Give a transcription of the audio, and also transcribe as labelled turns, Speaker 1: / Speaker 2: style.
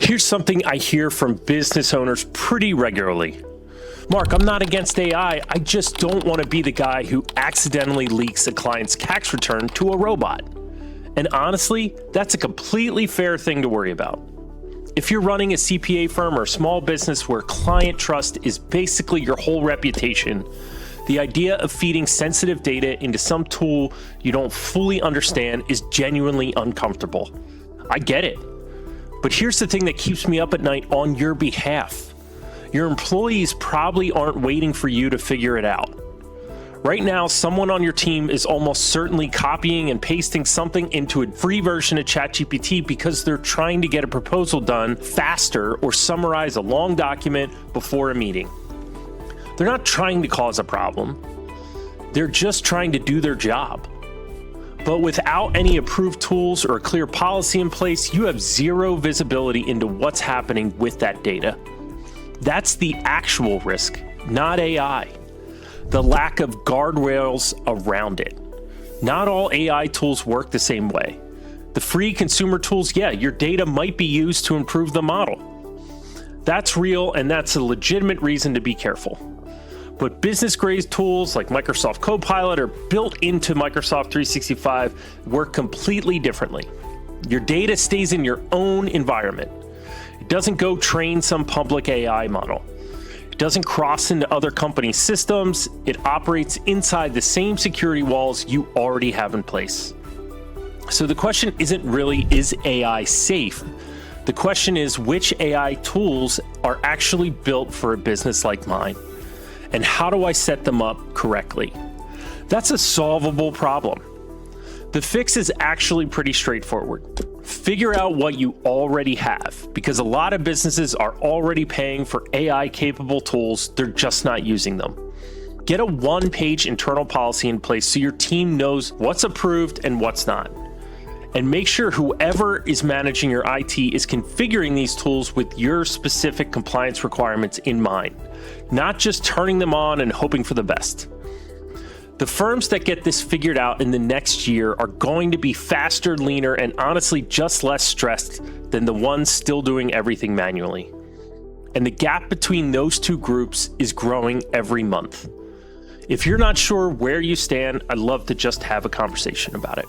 Speaker 1: Here's something I hear from business owners pretty regularly. Mark, I'm not against AI, I just don't want to be the guy who accidentally leaks a client's tax return to a robot. And honestly, that's a completely fair thing to worry about. If you're running a CPA firm or a small business where client trust is basically your whole reputation, the idea of feeding sensitive data into some tool you don't fully understand is genuinely uncomfortable. I get it. But here's the thing that keeps me up at night on your behalf. Your employees probably aren't waiting for you to figure it out. Right now, someone on your team is almost certainly copying and pasting something into a free version of ChatGPT because they're trying to get a proposal done faster or summarize a long document before a meeting. They're not trying to cause a problem. They're just trying to do their job. But without any approved tools or a clear policy in place, you have zero visibility into what's happening with that data. That's the actual risk, not AI. The lack of guardrails around it. Not all AI tools work the same way. The free consumer tools, yeah, your data might be used to improve the model. That's real, and that's a legitimate reason to be careful. But business-grade tools like Microsoft Copilot are built into Microsoft 365 work completely differently. Your data stays in your own environment. It doesn't go train some public AI model. It doesn't cross into other company systems. It operates inside the same security walls you already have in place. So the question isn't really, is AI safe? The question is, which AI tools are actually built for a business like mine? And how do I set them up correctly? That's a solvable problem. The fix is actually pretty straightforward. Figure out what you already have, because a lot of businesses are already paying for AI-capable tools, they're just not using them. Get a one-page internal policy in place so your team knows what's approved and what's not. And make sure whoever is managing your IT is configuring these tools with your specific compliance requirements in mind, not just turning them on and hoping for the best. The firms that get this figured out in the next year are going to be faster, leaner, and honestly just less stressed than the ones still doing everything manually. And the gap between those two groups is growing every month. If you're not sure where you stand, I'd love to just have a conversation about it.